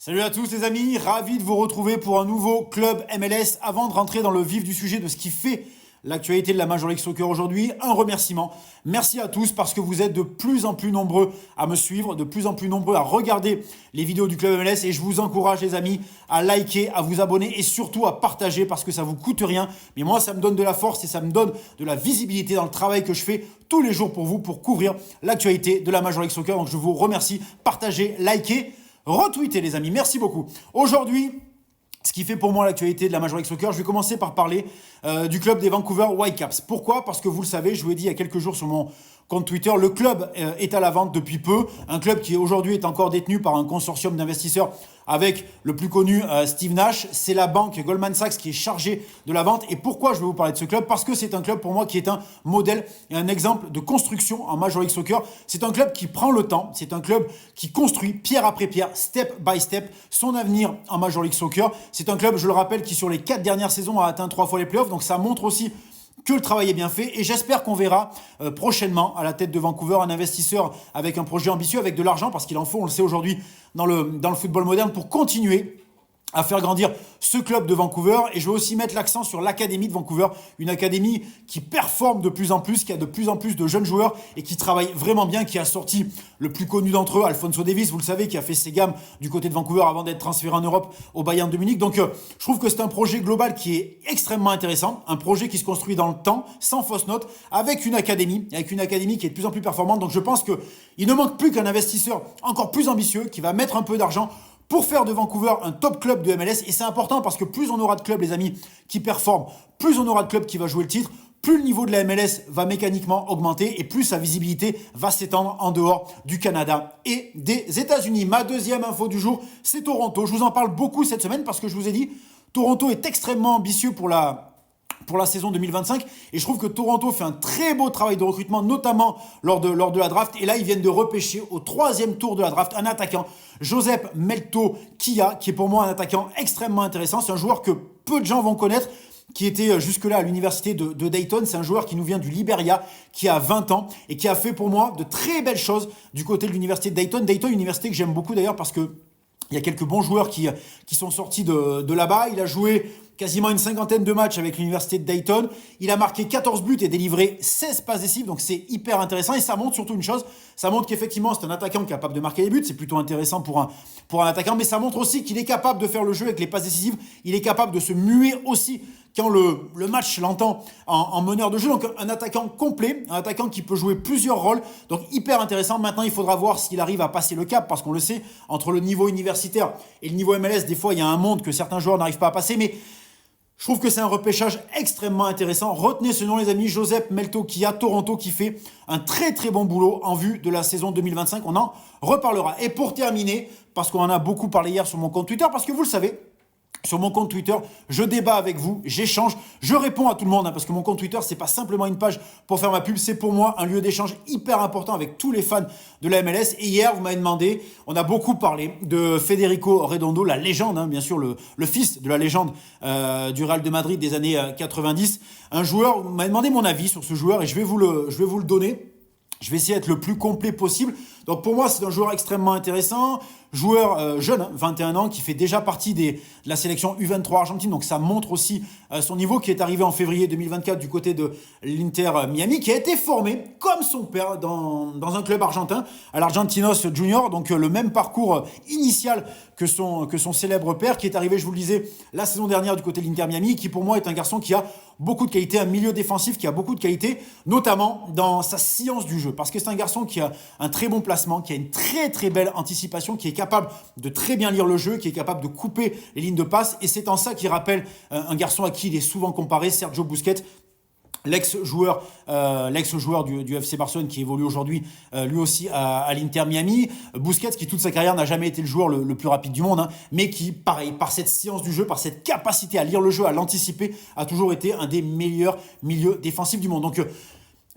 Salut à tous les amis, ravi de vous retrouver pour un nouveau club MLS. Avant de rentrer dans le vif du sujet de ce qui fait l'actualité de la Major League Soccer aujourd'hui, un remerciement. Merci à tous parce que vous êtes de plus en plus nombreux à me suivre, de plus en plus nombreux à regarder les vidéos du club MLS et je vous encourage les amis à liker, à vous abonner et surtout à partager parce que ça vous coûte rien. Mais moi ça me donne de la force et ça me donne de la visibilité dans le travail que je fais tous les jours pour vous pour couvrir l'actualité de la Major League Soccer. Donc je vous remercie, partagez, likez. Retweetez les amis, merci beaucoup. Aujourd'hui, ce qui fait pour moi l'actualité de la Major League Soccer, je vais commencer par parler du club des Vancouver Whitecaps. Pourquoi ? Parce que vous le savez, je vous l'ai dit il y a quelques jours sur mon compte Twitter, le club est à la vente depuis peu. Un club qui aujourd'hui est encore détenu par un consortium d'investisseurs avec le plus connu Steve Nash. C'est la banque Goldman Sachs qui est chargée de la vente. Et pourquoi je vais vous parler de ce club ? Parce que c'est un club pour moi qui est un modèle et un exemple de construction en Major League Soccer. C'est un club qui prend le temps. C'est un club qui construit pierre après pierre, step by step, son avenir en Major League Soccer. C'est un club, je le rappelle, qui sur les 4 dernières saisons a atteint 3 fois les playoffs. Donc ça montre aussi que le travail est bien fait et j'espère qu'on verra prochainement à la tête de Vancouver un investisseur avec un projet ambitieux, avec de l'argent parce qu'il en faut, on le sait aujourd'hui dans le football moderne pour continuer à faire grandir ce club de Vancouver. Et je vais aussi mettre l'accent sur l'académie de Vancouver, une académie qui performe de plus en plus, qui a de plus en plus de jeunes joueurs et qui travaille vraiment bien, qui a sorti le plus connu d'entre eux, Alphonso Davies, vous le savez, qui a fait ses gammes du côté de Vancouver avant d'être transféré en Europe au Bayern de Munich. Donc je trouve que c'est un projet global qui est extrêmement intéressant, un projet qui se construit dans le temps, sans fausse note, avec une académie qui est de plus en plus performante. Donc je pense qu'il ne manque plus qu'un investisseur encore plus ambitieux qui va mettre un peu d'argent pour faire de Vancouver un top club de MLS. Et c'est important parce que plus on aura de clubs, les amis, qui performent, plus on aura de clubs qui va jouer le titre, plus le niveau de la MLS va mécaniquement augmenter et plus sa visibilité va s'étendre en dehors du Canada et des États-Unis. Ma deuxième info du jour, c'est Toronto. Je vous en parle beaucoup cette semaine parce que je vous ai dit, Toronto est extrêmement ambitieux pour la saison 2025 et je trouve que Toronto fait un très beau travail de recrutement, notamment lors de la draft. Et là, ils viennent de repêcher au 3e tour de la draft un attaquant, Josep Melto Kia, qui est pour moi un attaquant extrêmement intéressant. C'est un joueur que peu de gens vont connaître, qui était jusque-là à l'université de Dayton. C'est un joueur qui nous vient du Liberia, qui a 20 ans et qui a fait pour moi de très belles choses du côté de l'université de Dayton. Dayton, université que j'aime beaucoup d'ailleurs parce que il y a quelques bons joueurs qui sont sortis de là-bas. Il a joué quasiment une 50aine de matchs avec l'université de Dayton. Il a marqué 14 buts et délivré 16 passes décisives. Donc c'est hyper intéressant. Et ça montre surtout une chose. Ça montre qu'effectivement, c'est un attaquant capable de marquer des buts. C'est plutôt intéressant pour un attaquant. Mais ça montre aussi qu'il est capable de faire le jeu avec les passes décisives. Il est capable de se muer aussi quand le match l'entend en meneur de jeu. Donc un attaquant complet, un attaquant qui peut jouer plusieurs rôles. Donc hyper intéressant. Maintenant, il faudra voir s'il arrive à passer le cap. Parce qu'on le sait, entre le niveau universitaire et le niveau MLS, des fois, il y a un monde que certains joueurs n'arrivent pas à passer. Mais je trouve que c'est un repêchage extrêmement intéressant. Retenez ce nom, les amis, Josep Melto Kia, Toronto, qui fait un très très bon boulot en vue de la saison 2025. On en reparlera. Et pour terminer, parce qu'on en a beaucoup parlé hier sur mon compte Twitter, parce que vous le savez, sur mon compte Twitter, je débat avec vous, j'échange, je réponds à tout le monde, parce que mon compte Twitter, c'est pas simplement une page pour faire ma pub, c'est pour moi un lieu d'échange hyper important avec tous les fans de la MLS. Et hier, vous m'avez demandé, on a beaucoup parlé de Federico Redondo, la légende, bien sûr, le fils de la légende du Real de Madrid des années 90. Un joueur, vous m'avez demandé mon avis sur ce joueur et je vais vous le donner. Je vais essayer d'être le plus complet possible. Donc pour moi, c'est un joueur extrêmement intéressant. Joueur jeune, 21 ans, qui fait déjà partie de la sélection U23 Argentine. Donc ça montre aussi son niveau, qui est arrivé en février 2024 du côté de l'Inter Miami, qui a été formé comme son père dans un club argentin, à l'Argentinos Junior. Donc le même parcours initial que son célèbre père, qui est arrivé, je vous le disais, la saison dernière du côté de l'Inter Miami, qui pour moi est un garçon qui a beaucoup de qualité, un milieu défensif qui a beaucoup de qualité, notamment dans sa science du jeu. Parce que c'est un garçon qui a un très bon placement, qui a une très très belle anticipation, qui est capable de très bien lire le jeu, qui est capable de couper les lignes de passe. Et c'est en ça qu'il rappelle un garçon à qui il est souvent comparé, Sergio Busquets, l'ex-joueur du FC Barcelone, qui évolue aujourd'hui lui aussi à l'Inter Miami. Busquets, qui toute sa carrière n'a jamais été le joueur le plus rapide du monde, mais qui, pareil, par cette science du jeu, par cette capacité à lire le jeu, à l'anticiper, a toujours été un des meilleurs milieux défensifs du monde. Donc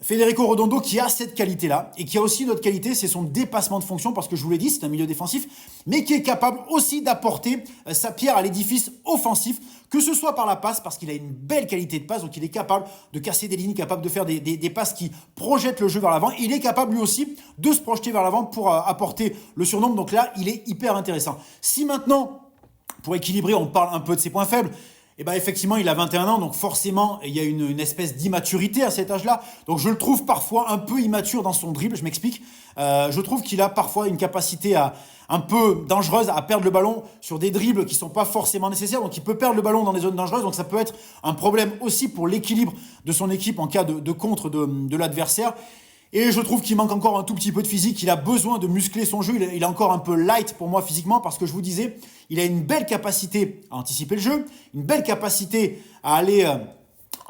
Federico Redondo qui a cette qualité-là et qui a aussi une autre qualité, c'est son dépassement de fonction parce que je vous l'ai dit, c'est un milieu défensif, mais qui est capable aussi d'apporter sa pierre à l'édifice offensif, que ce soit par la passe parce qu'il a une belle qualité de passe, donc il est capable de casser des lignes, capable de faire des passes qui projettent le jeu vers l'avant. Il est capable lui aussi de se projeter vers l'avant pour apporter le surnombre, donc là il est hyper intéressant. Si maintenant, pour équilibrer, on parle un peu de ses points faibles, et bien effectivement, il a 21 ans, donc forcément, il y a une espèce d'immaturité à cet âge-là. Donc je le trouve parfois un peu immature dans son dribble, je m'explique. Je trouve qu'il a parfois une capacité un peu dangereuse à perdre le ballon sur des dribbles qui ne sont pas forcément nécessaires. Donc il peut perdre le ballon dans les zones dangereuses, donc ça peut être un problème aussi pour l'équilibre de son équipe en cas de contre de l'adversaire. Et je trouve qu'il manque encore un tout petit peu de physique. Il a besoin de muscler son jeu. Il est encore un peu light pour moi physiquement parce que je vous disais, il a une belle capacité à anticiper le jeu, une belle capacité à aller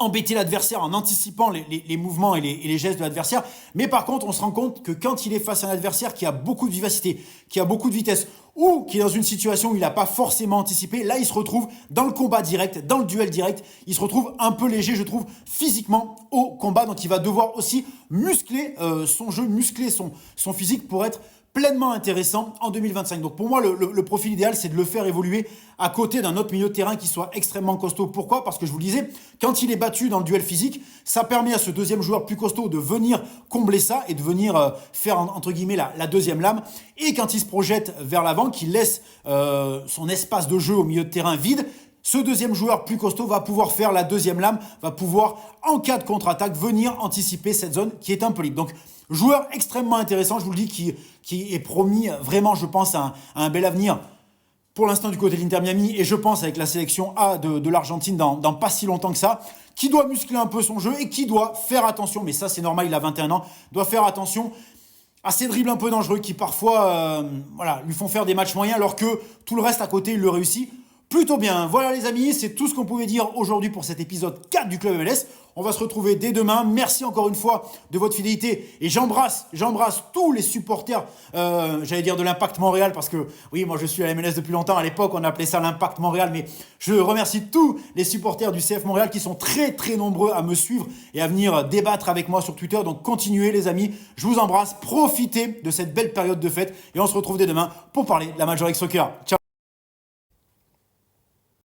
embêter l'adversaire en anticipant les mouvements et les gestes de l'adversaire. Mais par contre, on se rend compte que quand il est face à un adversaire qui a beaucoup de vivacité, qui a beaucoup de vitesse, ou qui est dans une situation où il n'a pas forcément anticipé, là, il se retrouve dans le combat direct, dans le duel direct. Il se retrouve un peu léger, je trouve, physiquement au combat. Donc, il va devoir aussi muscler son jeu, muscler son physique pour être pleinement intéressant en 2025. Donc pour moi, le profil idéal, c'est de le faire évoluer à côté d'un autre milieu de terrain qui soit extrêmement costaud. Pourquoi ? Parce que je vous le disais, quand il est battu dans le duel physique, ça permet à ce deuxième joueur plus costaud de venir combler ça et de venir faire, entre guillemets, la deuxième lame. Et quand il se projette vers l'avant, qu'il laisse son espace de jeu au milieu de terrain vide, ce deuxième joueur plus costaud va pouvoir faire la deuxième lame, va pouvoir, en cas de contre-attaque, venir anticiper cette zone qui est un peu libre. Donc, joueur extrêmement intéressant, je vous le dis, qui est promis vraiment, je pense, à un bel avenir pour l'instant du côté de l'Inter Miami et je pense avec la sélection A de l'Argentine dans pas si longtemps que ça, qui doit muscler un peu son jeu et qui doit faire attention, mais ça c'est normal, il a 21 ans, doit faire attention à ces dribbles un peu dangereux qui parfois lui font faire des matchs moyens alors que tout le reste à côté, il le réussit plutôt bien. Voilà les amis, c'est tout ce qu'on pouvait dire aujourd'hui pour cet épisode 4 du Club MLS. On va se retrouver dès demain. Merci encore une fois de votre fidélité et j'embrasse tous les supporters, j'allais dire de l'Impact Montréal parce que oui, moi je suis à la MLS depuis longtemps. À l'époque, on appelait ça l'Impact Montréal, mais je remercie tous les supporters du CF Montréal qui sont très très nombreux à me suivre et à venir débattre avec moi sur Twitter. Donc continuez les amis, je vous embrasse, profitez de cette belle période de fête et on se retrouve dès demain pour parler de la Major League Soccer. Ciao.